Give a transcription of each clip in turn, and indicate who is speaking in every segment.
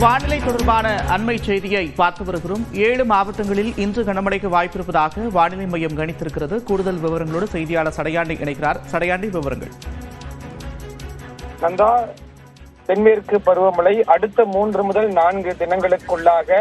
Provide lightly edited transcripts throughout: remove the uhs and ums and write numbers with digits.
Speaker 1: வானிலை தொடர்பான அண்மை செய்தியை பார்த்து வருகிறோம். 7 மாவட்டங்களில் இன்று கனமழைக்கு வாய்ப்பிருப்பதாக வானிலை மையம் கணித்திருக்கிறது. கூடுதல் விவரங்களோடு செய்தியாளர் சடையாண்டி இணைக்கிறார். சடையாண்டி, விவரங்கள்.
Speaker 2: நந்தா, தென்மேற்கு பருவமழை அடுத்த 3 முதல் 4 தினங்களுக்குள்ளாக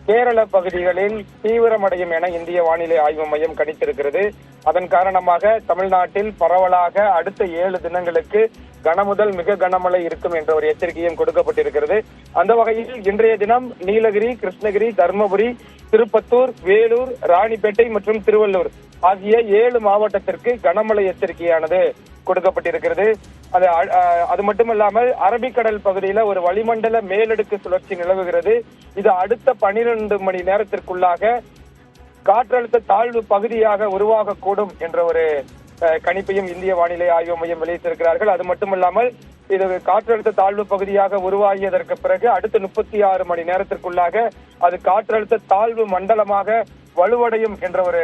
Speaker 2: கேரள பகுதிகளில் தீவிரமடையும் என இந்திய வானிலை ஆய்வு மையம் கணித்திருக்கிறது. அதன் காரணமாக தமிழ்நாட்டில் பரவலாக அடுத்த 7 தினங்களுக்கு கனமுதல் மிக கனமழை இருக்கும் என்ற ஒரு எச்சரிக்கையும் கொடுக்கப்பட்டிருக்கிறது. அந்த வகையில் இன்றைய தினம் நீலகிரி, கிருஷ்ணகிரி, தருமபுரி, திருப்பத்தூர், வேலூர், ராணிப்பேட்டை மற்றும் திருவள்ளூர் ஆகிய 7 மாவட்டத்திற்கு கனமழை எச்சரிக்கையானது கொடுக்கப்பட்டிருக்கிறது. அது மட்டுமல்லாமல் அரபிக்கடல் பகுதியில ஒரு வளிமண்டல மேலடுக்கு சுழற்சி நிலவுகிறது. இது அடுத்த 12 மணி நேரத்திற்குள்ளாக காற்றழுத்த தாழ்வு பகுதியாக உருவாகக்கூடும் என்ற ஒரு கணிப்பையும் இந்திய வானிலை ஆய்வு மையம் வெளியிட்டிருக்கிறார்கள். அது மட்டுமல்லாமல் இது காற்றழுத்த தாழ்வு பகுதியாக உருவாகியதற்கு பிறகு அடுத்த 36 மணி நேரத்திற்குள்ளாக அது காற்றழுத்த தாழ்வு மண்டலமாக வலுவடையும் என்ற ஒரு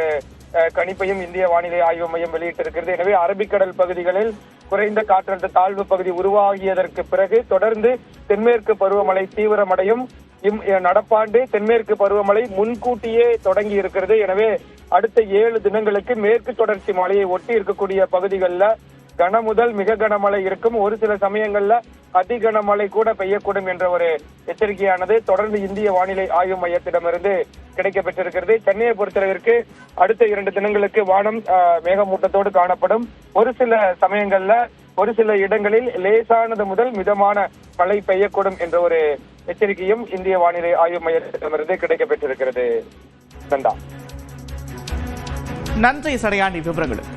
Speaker 2: கணிப்பையும் இந்திய வானிலை ஆய்வு மையம் வெளியிட்டிருக்கிறது. எனவே அரபிக்கடல் பகுதிகளில் குறைந்த காற்றழுத்த தாழ்வு பகுதி உருவாகியதற்கு பிறகு தொடர்ந்து தென்மேற்கு பருவமழை தீவிரமடையும். நடப்பாண்டு தென்மேற்கு பருவமழை முன்கூட்டியே தொடங்கி இருக்கிறது. எனவே அடுத்த 7 தினங்களுக்கு மேற்கு தொடர்ச்சி மலையை ஒட்டி இருக்கக்கூடிய பகுதிகளில் கனமுதல் மிக கனமழை இருக்கும். ஒரு சில சமயங்கள்ல அதி கனமழை கூட பெய்யக்கூடும் என்ற ஒரு எச்சரிக்கையானது தொடர்ந்து இந்திய வானிலை ஆய்வு மையத்திடமிருந்து கிடைக்கப்பெற்றிருக்கிறது. சென்னையை பொறுத்தளவிற்கு அடுத்த 2 தினங்களுக்கு வானம் மேகமூட்டத்தோடு காணப்படும். ஒரு சில சமயங்கள்ல ஒரு சில இடங்களில் லேசானது முதல் மிதமான மழை பெய்யக்கூடும் என்ற ஒரு எச்சரிக்கையும் இந்திய வானிலை ஆய்வு மையத்திடமிருந்து கிடைக்கப்பெற்றிருக்கிறது.
Speaker 1: நன்றி சடையாண்டி, விவரங்களுக்கு.